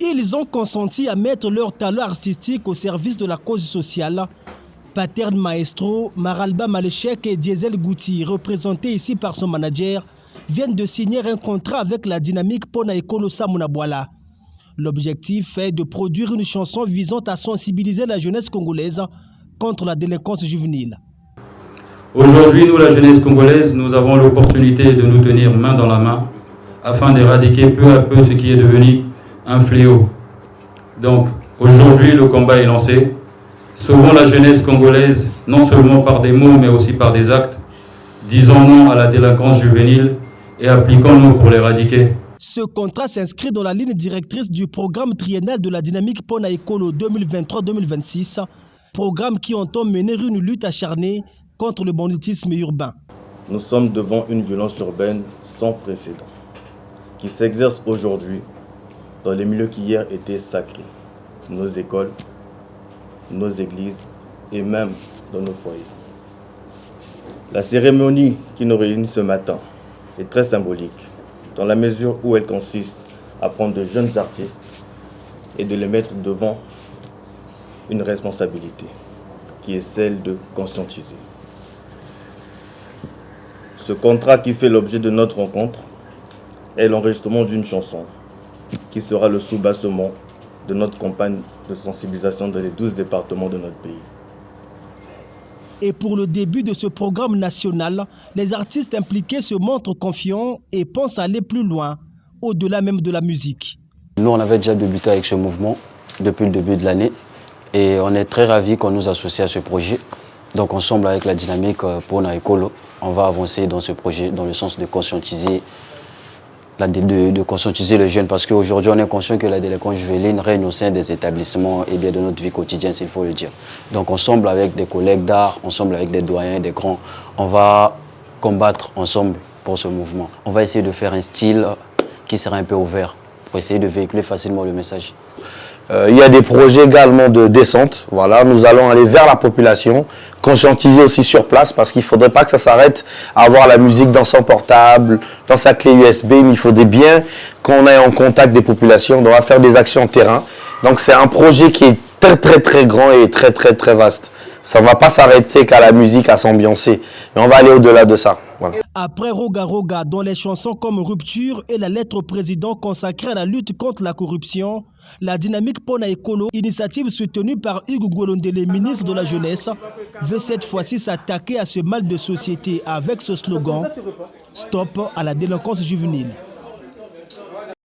Ils ont consenti à mettre leur talent artistique au service de la cause sociale. Pattern Maestro, Maralba Malechek et Diesel Gouti, représentés ici par son manager, viennent de signer un contrat avec la dynamique Pona Ekolo Samunabwala. L'objectif est de produire une chanson visant à sensibiliser la jeunesse congolaise contre la délinquance juvénile. Aujourd'hui, nous, la jeunesse congolaise, nous avons l'opportunité de nous tenir main dans la main afin d'éradiquer peu à peu ce qui est devenu un fléau. Donc, aujourd'hui, le combat est lancé. Sauvons la jeunesse congolaise, non seulement par des mots, mais aussi par des actes. Disons non à la délinquance juvénile et appliquons-nous pour l'éradiquer. Ce contrat s'inscrit dans la ligne directrice du programme triennal de la dynamique Pona Ekolo 2023-2026, programme qui entend mener une lutte acharnée contre le banditisme urbain. Nous sommes devant une violence urbaine sans précédent, qui s'exerce aujourd'hui dans les milieux qui hier étaient sacrés, nos écoles, nos églises et même dans nos foyers. La cérémonie qui nous réunit ce matin est très symbolique, dans la mesure où elle consiste à prendre de jeunes artistes et de les mettre devant une responsabilité, qui est celle de conscientiser. Ce contrat qui fait l'objet de notre rencontre est l'enregistrement d'une chanson qui sera le soubassement de notre campagne de sensibilisation dans les 12 départements de notre pays. Et pour le début de ce programme national, les artistes impliqués se montrent confiants et pensent aller plus loin, au-delà même de la musique. Nous, on avait déjà débuté avec ce mouvement depuis le début de l'année et on est très ravis qu'on nous associe à ce projet. Donc ensemble avec la dynamique Pona Ekolo, on va avancer dans ce projet dans le sens de conscientiser les jeunes, parce qu'aujourd'hui on est conscient que la délinquance juvénile règne au sein des établissements et bien de notre vie quotidienne, s'il faut le dire. Donc ensemble avec des collègues d'art, ensemble avec des doyens, des grands, on va combattre ensemble pour ce mouvement. On va essayer de faire un style qui sera un peu ouvert pour essayer de véhiculer facilement le message. Il y a des projets également de descente. Voilà, nous allons aller vers la population, conscientiser aussi sur place, parce qu'il ne faudrait pas que ça s'arrête à avoir la musique dans son portable, dans sa clé USB, mais il faudrait bien qu'on ait en contact des populations. On va faire des actions terrain. Donc c'est un projet qui est très grand et très vaste. Ça ne va pas s'arrêter qu'à la musique, à s'ambiancer, mais on va aller au-delà de ça. Voilà. Après Roga Roga, dont les chansons comme Rupture et la lettre au président consacrée à la lutte contre la corruption, la dynamique Pona Ekolo, initiative soutenue par Hugues Gwolondele, ministre de la Jeunesse, veut cette fois-ci s'attaquer à ce mal de société avec ce slogan « Stop à la délinquance juvénile ».